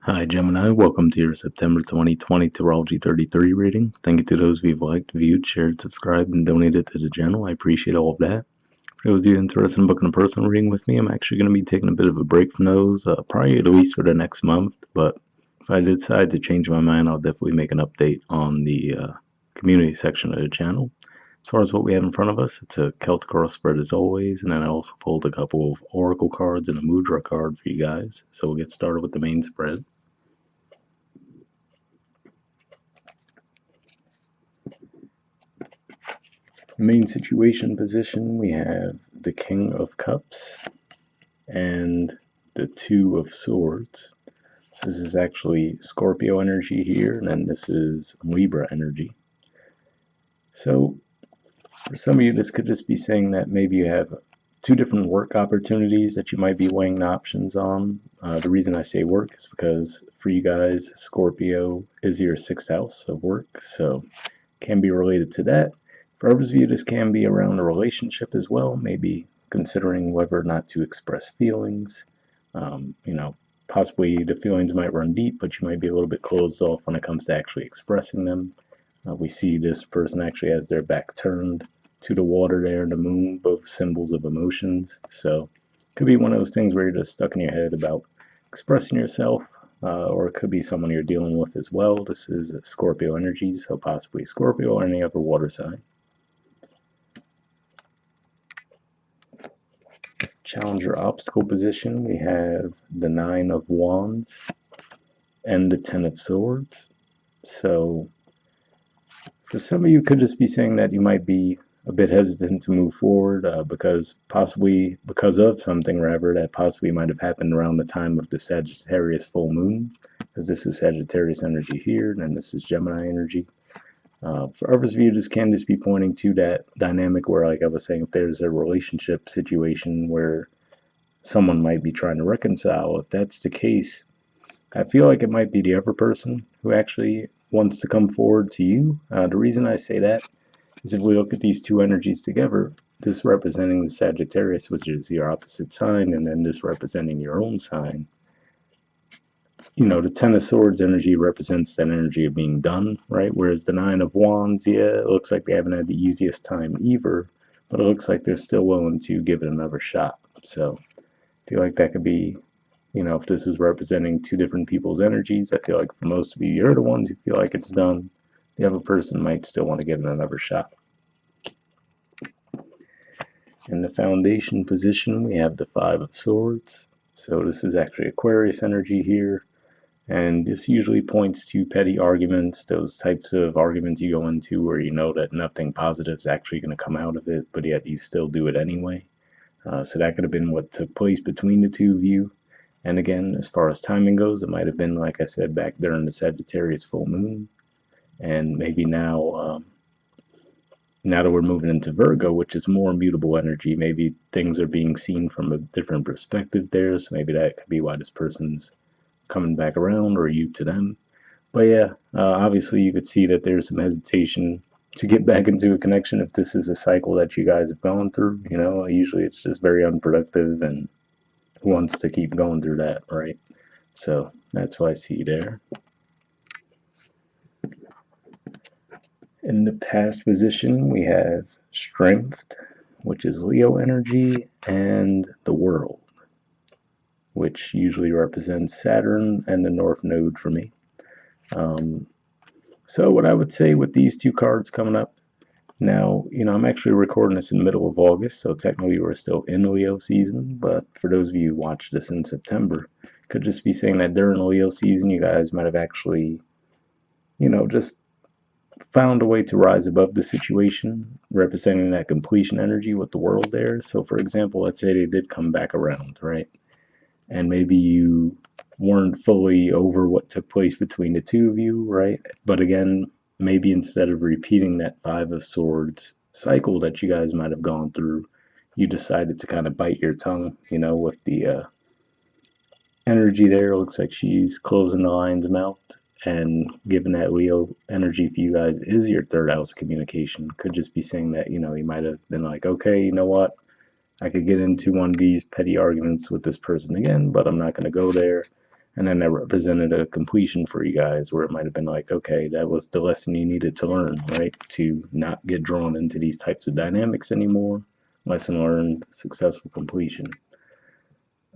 Hi Gemini, welcome to your September 2020 Astrology 33 reading. Thank you to those who've liked, viewed, shared, subscribed, and donated to the channel. I appreciate all of that. For those of you interested in booking a personal reading with me, I'm actually going to be taking a bit of a break from those, probably at least for the next month. But if I decide to change my mind, I'll definitely make an update on the community section of the channel. As far as what we have in front of us, it's a Celtic cross spread as always, and then I also pulled a couple of Oracle cards and a Mudra card for you guys. So we'll get started with the main spread. Main situation position, we have the King of Cups and the Two of Swords. So this is actually Scorpio energy here, and then this is Libra energy. So for some of you, this could just be saying that maybe you have two different work opportunities that you might be weighing the options on. The reason I say work is because for you guys, Scorpio is your sixth house of work, so can be related to that. For others of you, this can be around a relationship as well, maybe considering whether or not to express feelings. Possibly the feelings might run deep, but you might be a little bit closed off when it comes to actually expressing them. We see this person actually has their back turned to the water there and the moon, both symbols of emotions. So it could be one of those things where you're just stuck in your head about expressing yourself, or it could be someone you're dealing with as well. This is Scorpio energy, so possibly Scorpio or any other water sign. Challenger obstacle position, we have the Nine of Wands and the Ten of Swords. So for some of you, could just be saying that you might be a bit hesitant to move forward because of something rather that possibly might have happened around the time of the Sagittarius full moon, because this is Sagittarius energy here, and then this is Gemini energy. For others of you, this can just be pointing to that dynamic where, like I was saying, if there's a relationship situation where someone might be trying to reconcile, if that's the case, I feel like it might be the other person who actually wants to come forward to you. The reason I say that is if we look at these two energies together, this representing the Sagittarius, which is your opposite sign, and then this representing your own sign. The Ten of Swords energy represents that energy of being done, right? Whereas the Nine of Wands, yeah, it looks like they haven't had the easiest time either, but it looks like they're still willing to give it another shot. So I feel like that could be, if this is representing two different people's energies, I feel like for most of you, you're the ones who feel like it's done. The other person might still want to give it another shot. In the foundation position, we have the Five of Swords. So this is actually Aquarius energy here. And this usually points to petty arguments, those types of arguments you go into where you know that nothing positive is actually going to come out of it, but yet you still do it anyway. So that could have been what took place between the two of you. And again, as far as timing goes, it might have been, like I said, back during the Sagittarius full moon. And maybe now that we're moving into Virgo, which is more mutable energy, maybe things are being seen from a different perspective there. So maybe that could be why this person's coming back around, or you to them. But yeah, obviously you could see that there's some hesitation to get back into a connection if this is a cycle that you guys have gone through. Usually it's just very unproductive, and who wants to keep going through that, right? So that's what I see there. In the past position, we have Strength, which is Leo energy, and the World, which usually represents Saturn and the North Node for me. So what I would say with these two cards coming up, now, I'm actually recording this in the middle of August, so technically we're still in Leo season, but for those of you who watch this in September, could just be saying that during Leo season, you guys might have actually, just found a way to rise above the situation, representing that completion energy with the world there. So for example, let's say they did come back around, right? And maybe you weren't fully over what took place between the two of you, right? But again, maybe instead of repeating that Five of Swords cycle that you guys might have gone through, you decided to kind of bite your tongue, with the energy there. It looks like she's closing the lion's mouth. And given that Leo energy for you guys is your third house communication, could just be saying that, you might have been like, okay, you know what? I could get into one of these petty arguments with this person again, but I'm not going to go there. And then that represented a completion for you guys where it might have been like, okay, that was the lesson you needed to learn, right? To not get drawn into these types of dynamics anymore. Lesson learned, successful completion.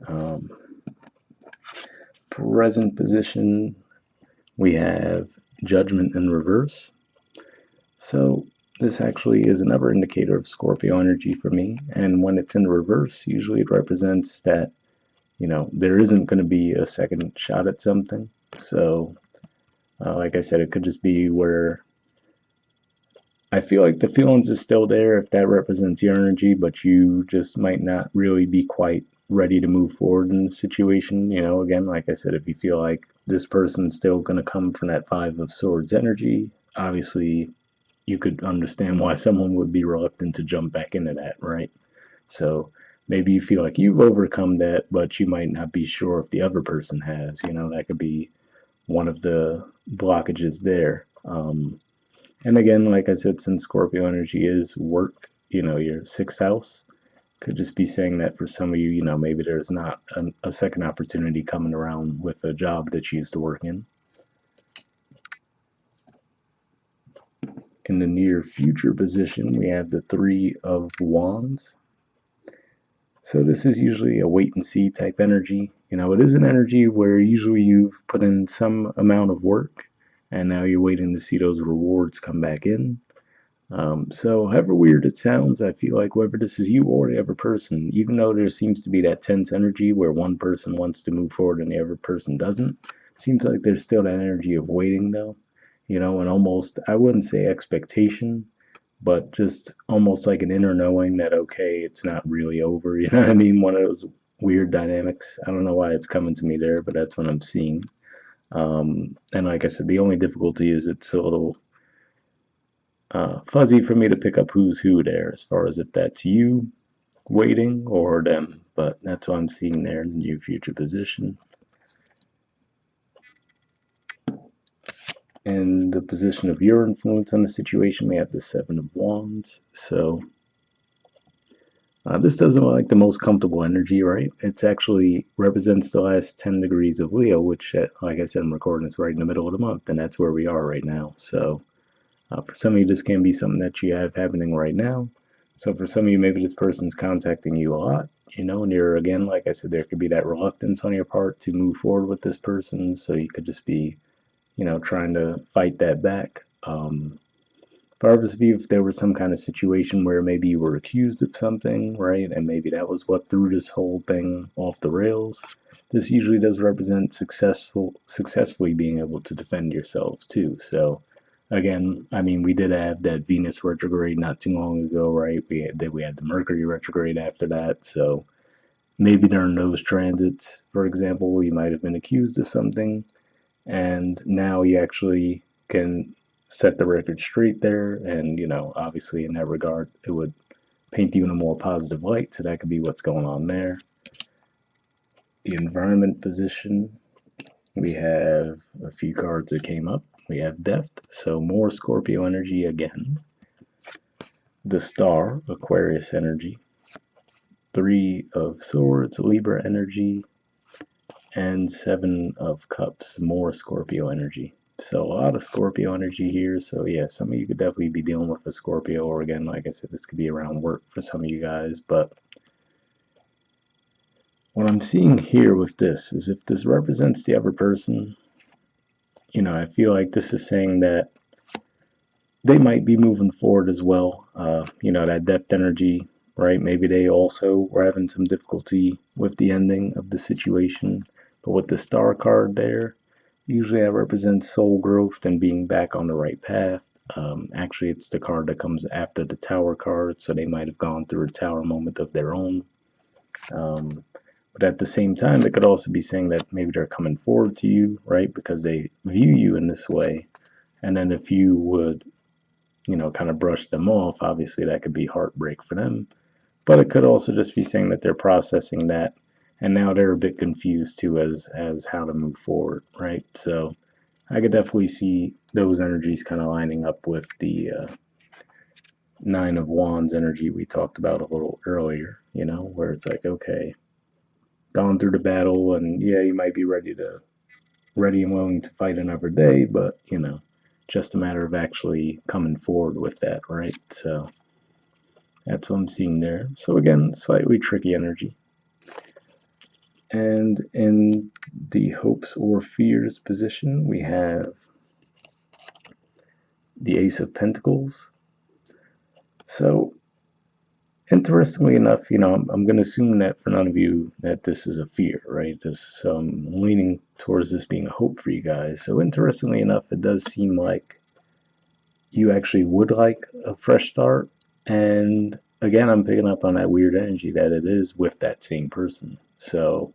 Um, Present position, we have judgment in reverse. So this actually is another indicator of Scorpio energy for me. And when it's in reverse, usually it represents that, there isn't going to be a second shot at something. So, like I said, it could just be where I feel like the feelings is still there if that represents your energy, but you just might not really be quite ready to move forward in the situation. Again, like I said, if you feel like this person's still going to come from that Five of Swords energy, obviously you could understand why someone would be reluctant to jump back into that, right? So maybe you feel like you've overcome that, but you might not be sure if the other person has. That could be one of the blockages there. And again, like I said, since Scorpio energy is work, your sixth house, could just be saying that for some of you, maybe there's not a second opportunity coming around with a job that you used to work in. In the near future position, we have the Three of Wands. So this is usually a wait and see type energy. It is an energy where usually you've put in some amount of work and now you're waiting to see those rewards come back in. So however weird it sounds, I feel like whether this is you or the other person, even though there seems to be that tense energy where one person wants to move forward and the other person doesn't, it seems like there's still that energy of waiting though, and almost, I wouldn't say expectation, but just almost like an inner knowing that, okay, it's not really over. You know what I mean? One of those weird dynamics. I don't know why it's coming to me there, but that's what I'm seeing. And like I said, the only difficulty is it's a little fuzzy for me to pick up who's who there as far as if that's you waiting or them, but that's what I'm seeing there in the near future position. In the position of your influence on the situation, we have the Seven of Wands. So this doesn't look like the most comfortable energy, right? It's actually represents the last 10 degrees of Leo, which, like I said, I'm recording this right in the middle of the month, and that's where we are right now. So for some of you, this can be something that you have happening right now. So for some of you, maybe this person's contacting you a lot, and you're, again, like I said, there could be that reluctance on your part to move forward with this person. So you could just be, trying to fight that back. Regardless of you, if there was some kind of situation where maybe you were accused of something, right, and maybe that was what threw this whole thing off the rails, this usually does represent successfully being able to defend yourselves too. So again, I mean, we did have that Venus retrograde not too long ago, right? We had the Mercury retrograde after that. So maybe during those transits, for example, you might have been accused of something, and now you actually can set the record straight there. And obviously in that regard, it would paint you in a more positive light. So that could be what's going on there. The environment position, we have a few cards that came up. We have Death, so more Scorpio energy again. The Star, Aquarius energy. Three of Swords, Libra energy. And Seven of Cups, more Scorpio energy. So a lot of Scorpio energy here. So yeah, some of you could definitely be dealing with a Scorpio, or again, like I said, this could be around work for some of you guys. But what I'm seeing here with this is if this represents the other person, I feel like this is saying that they might be moving forward as well. That depth energy, right? Maybe they also were having some difficulty with the ending of the situation. But with the Star card there, usually that represents soul growth and being back on the right path. Actually, it's the card that comes after the Tower card, so they might have gone through a Tower moment of their own. But at the same time, it could also be saying that maybe they're coming forward to you, right? Because they view you in this way. And then if you would, kind of brush them off, obviously that could be heartbreak for them. But it could also just be saying that they're processing that, and now they're a bit confused too as how to move forward, right? So I could definitely see those energies kind of lining up with the Nine of Wands energy we talked about a little earlier, where it's like, okay, gone through the battle, and yeah, you might be ready and willing to fight another day, but just a matter of actually coming forward with that, right? So that's what I'm seeing there. So again, slightly tricky energy. And in the hopes or fears position, we have the Ace of Pentacles. So interestingly enough, I'm going to assume that for none of you that this is a fear, right? This leaning towards this being a hope for you guys. So interestingly enough, it does seem like you actually would like a fresh start. And again, I'm picking up on that weird energy that it is with that same person. So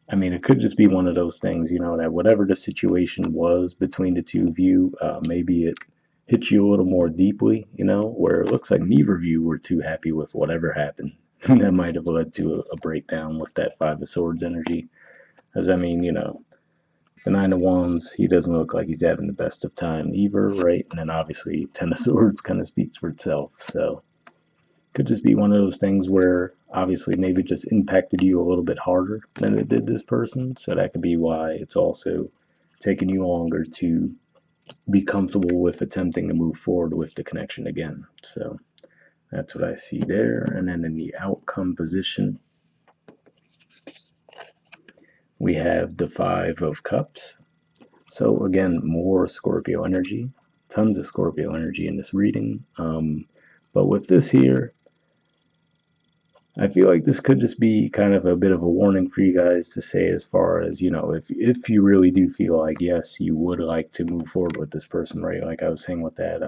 I mean, it could just be one of those things, that whatever the situation was between the two of you, maybe it hit you a little more deeply, where it looks like neither of you were too happy with whatever happened. That might have led to a breakdown with that Five of Swords energy. As I mean, the Nine of Wands, he doesn't look like he's having the best of time either, right? And then obviously, Ten of Swords kind of speaks for itself. So could just be one of those things where obviously maybe it just impacted you a little bit harder than it did this person. So that could be why it's also taking you longer to be comfortable with attempting to move forward with the connection again. So that's what I see there. And then in the outcome position, we have the Five of Cups. So again, more Scorpio energy, tons of Scorpio energy in this reading. But with this here, I feel like this could just be kind of a bit of a warning for you guys to say, as far as, if you really do feel like, yes, you would like to move forward with this person, right? Like I was saying with that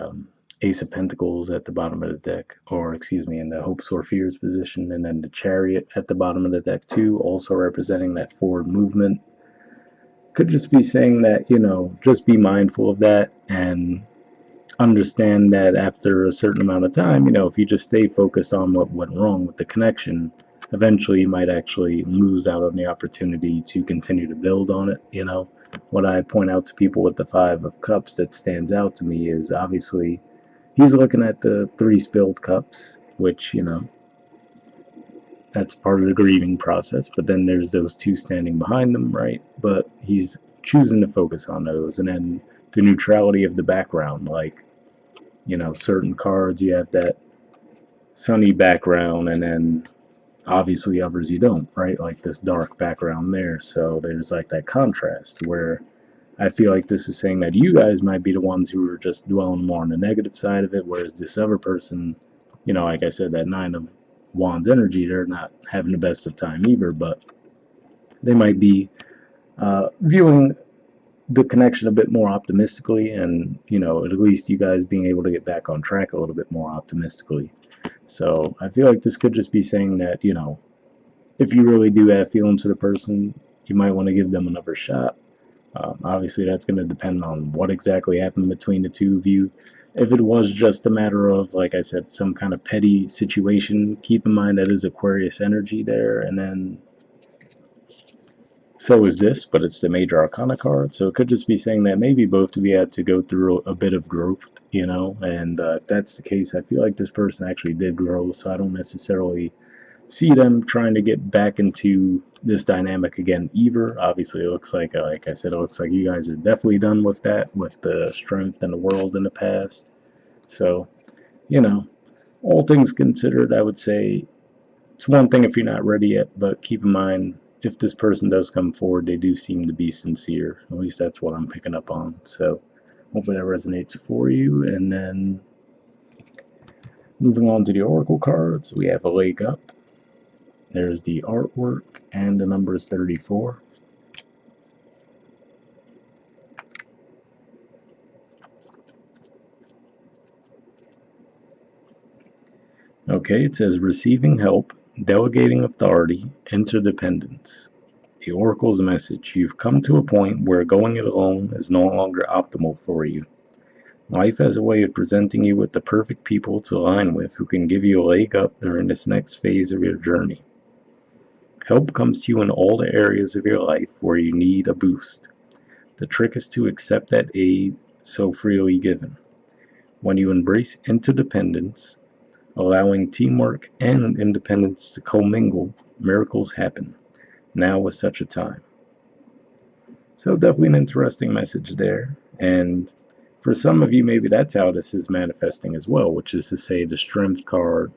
Ace of Pentacles at the bottom of the deck, or excuse me, in the Hopes or Fears position, and then the Chariot at the bottom of the deck too, also representing that forward movement. Could just be saying that, just be mindful of that and understand that after a certain amount of time, if you just stay focused on what went wrong with the connection, eventually you might actually lose out on the opportunity to continue to build on it. What I point out to people with the Five of Cups that stands out to me is obviously he's looking at the three spilled cups, which, that's part of the grieving process, but then there's those two standing behind them, right? But he's choosing to focus on those, and then the neutrality of the background, like, certain cards you have that sunny background, and then obviously others you don't, right? Like this dark background there. So there's like that contrast where I feel like this is saying that you guys might be the ones who are just dwelling more on the negative side of it, whereas this other person, like I said, that Nine of Wands energy, they're not having the best of time either, but they might be viewing the connection a bit more optimistically, and at least you guys being able to get back on track a little bit more optimistically. So I feel like this could just be saying that, if you really do have feelings for the person, you might want to give them another shot. Obviously, that's going to depend on what exactly happened between the two of you. If it was just a matter of, like I said, some kind of petty situation, keep in mind that is Aquarius energy there, and then so is this, but it's the Major Arcana card. So it could just be saying that maybe both of you had to go through a bit of growth, and if that's the case, I feel like this person actually did grow, so I don't necessarily see them trying to get back into this dynamic again either. Obviously, it looks like I said, it looks like you guys are definitely done with that, with the strength and the world in the past. So, all things considered, I would say it's one thing if you're not ready yet, but keep in mind, if this person does come forward, they do seem to be sincere. At least that's what I'm picking up on. So hopefully that resonates for you. And then moving on to the Oracle cards, we have a leg up. There's the artwork, and the number is 34. Okay, it says receiving help, delegating authority, interdependence. The Oracle's message: you've come to a point where going it alone is no longer optimal for you. Life has a way of presenting you with the perfect people to align with who can give you a leg up during this next phase of your journey. Help comes to you in all the areas of your life where you need a boost. The trick is to accept that aid so freely given. When you embrace interdependence, allowing teamwork and independence to commingle, miracles happen. Now was such a time. So definitely an interesting message there. And for some of you, maybe that's how this is manifesting as well, which is to say the Strength card,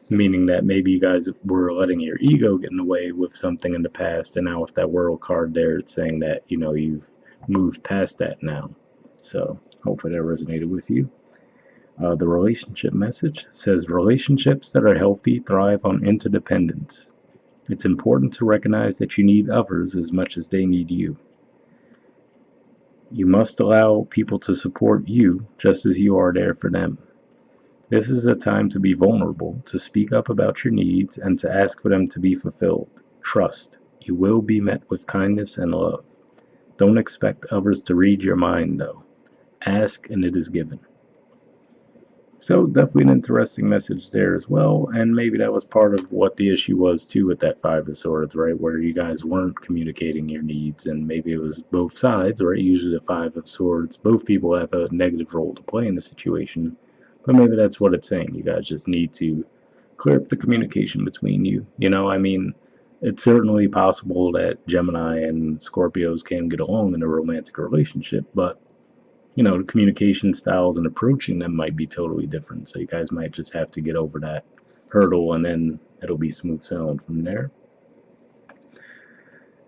meaning that maybe you guys were letting your ego get in the way with something in the past, and now with that World card there, it's saying that, you've moved past that now. So hopefully that resonated with you. The relationship message says relationships that are healthy thrive on interdependence. It's important to recognize that you need others as much as they need you. You must allow people to support you just as you are there for them. This is a time to be vulnerable, to speak up about your needs, and to ask for them to be fulfilled. Trust. You will be met with kindness and love. Don't expect others to read your mind, though. Ask and it is given. So definitely an interesting message there as well, and maybe that was part of what the issue was too with that Five of Swords, right, where you guys weren't communicating your needs, and maybe it was both sides, right? Usually the Five of Swords, both people have a negative role to play in the situation, but maybe that's what it's saying. You guys just need to clear up the communication between you. It's certainly possible that Gemini and Scorpios can get along in a romantic relationship, but the communication styles and approaching them might be totally different. So you guys might just have to get over that hurdle, and then it'll be smooth sailing from there.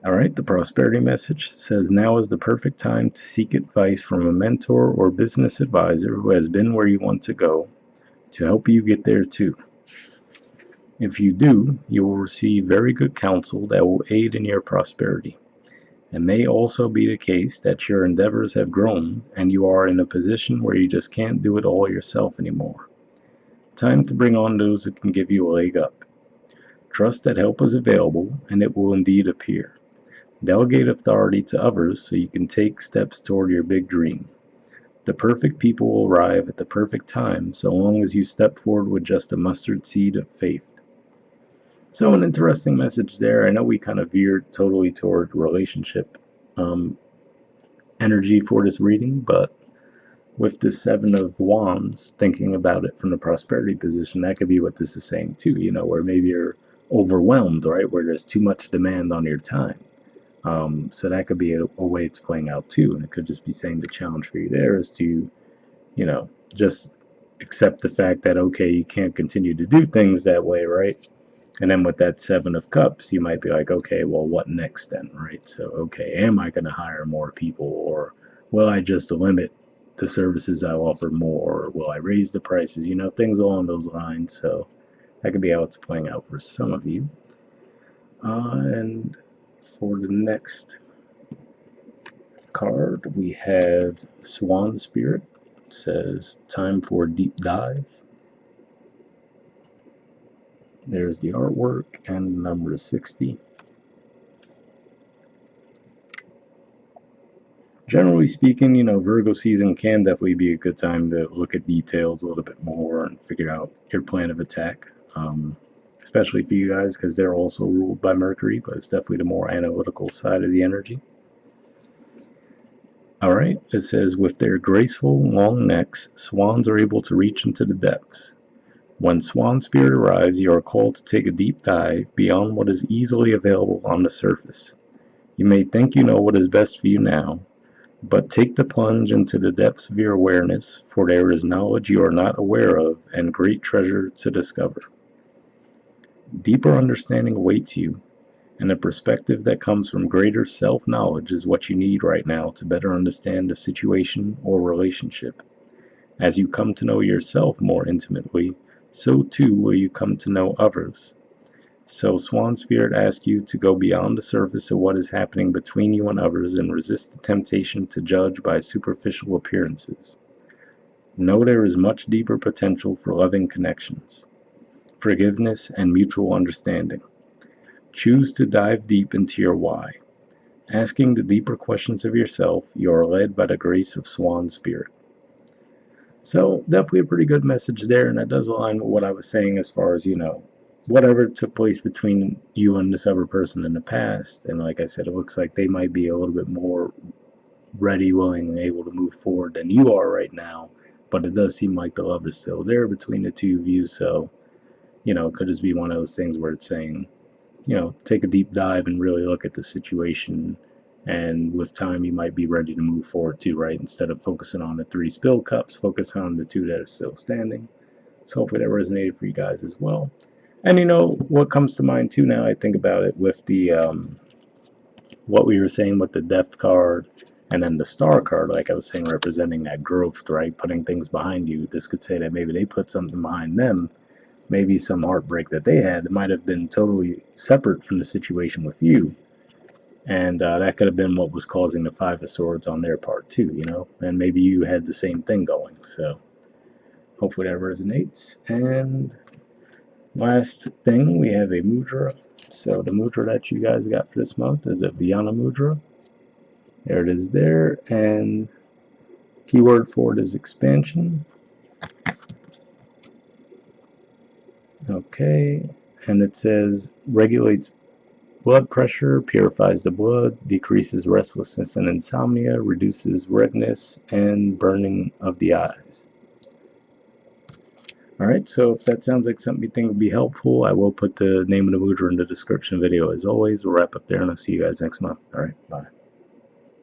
All right, the prosperity message says now is the perfect time to seek advice from a mentor or business advisor who has been where you want to go to help you get there too. If you do, you will receive very good counsel that will aid in your prosperity. It may also be the case that your endeavors have grown and you are in a position where you just can't do it all yourself anymore. Time to bring on those who can give you a leg up. Trust that help is available and it will indeed appear. Delegate authority to others so you can take steps toward your big dream. The perfect people will arrive at the perfect time so long as you step forward with just a mustard seed of faith. So an interesting message there. I know we kind of veered totally toward relationship energy for this reading, but with the Seven of Wands, thinking about it from the prosperity position, that could be what this is saying too, where maybe you're overwhelmed, right, where there's too much demand on your time. So that could be a way it's playing out too, and it could just be saying the challenge for you there is to, just accept the fact that, okay, you can't continue to do things that way, right? And then with that Seven of Cups, you might be like, okay, well, what next then, right? So, okay, am I going to hire more people, or will I just limit the services I offer more, or will I raise the prices? Things along those lines. So that could be how it's playing out for some of you. And for the next card, we have Swan Spirit. It says, time for a deep dive. There's the artwork, and the number is 60. Generally speaking, Virgo season can definitely be a good time to look at details a little bit more and figure out your plan of attack, especially for you guys because they're also ruled by Mercury, but it's definitely the more analytical side of the energy. All right, it says, with their graceful, long necks, swans are able to reach into the depths. When Swan Spirit arrives, you are called to take a deep dive beyond what is easily available on the surface. You may think you know what is best for you now, but take the plunge into the depths of your awareness, for there is knowledge you are not aware of and great treasure to discover. Deeper understanding awaits you, and a perspective that comes from greater self-knowledge is what you need right now to better understand the situation or relationship. As you come to know yourself more intimately, so too will you come to know others. So Swan Spirit asks you to go beyond the surface of what is happening between you and others and resist the temptation to judge by superficial appearances. Know there is much deeper potential for loving connections, forgiveness, and mutual understanding. Choose to dive deep into your why. Asking the deeper questions of yourself, you are led by the grace of Swan Spirit. So definitely a pretty good message there, and that does align with what I was saying as far as, whatever took place between you and this other person in the past. And like I said, it looks like they might be a little bit more ready, willing, and able to move forward than you are right now. But it does seem like the love is still there between the two of you. So, it could just be one of those things where it's saying, take a deep dive and really look at the situation. And with time, you might be ready to move forward too, right? Instead of focusing on the 3 spilled cups, focus on the 2 that are still standing. So hopefully that resonated for you guys as well. And what comes to mind too now I think about it with the what we were saying with the Death card and then the Star card, like I was saying, representing that growth, right? Putting things behind you. This could say that maybe they put something behind them, maybe some heartbreak that they had that might have been totally separate from the situation with you. And that could have been what was causing the Five of Swords on their part too. And maybe you had the same thing going. So hopefully that resonates. And last thing, we have a mudra. So the mudra that you guys got for this month is a Vyana mudra. There it is there. And keyword for it is expansion. Okay. And it says regulates blood pressure, purifies the blood, decreases restlessness and insomnia, reduces redness and burning of the eyes. Alright, so if that sounds like something you think would be helpful, I will put the name of the mudra in the description video as always. We'll wrap up there and I'll see you guys next month. Alright, bye.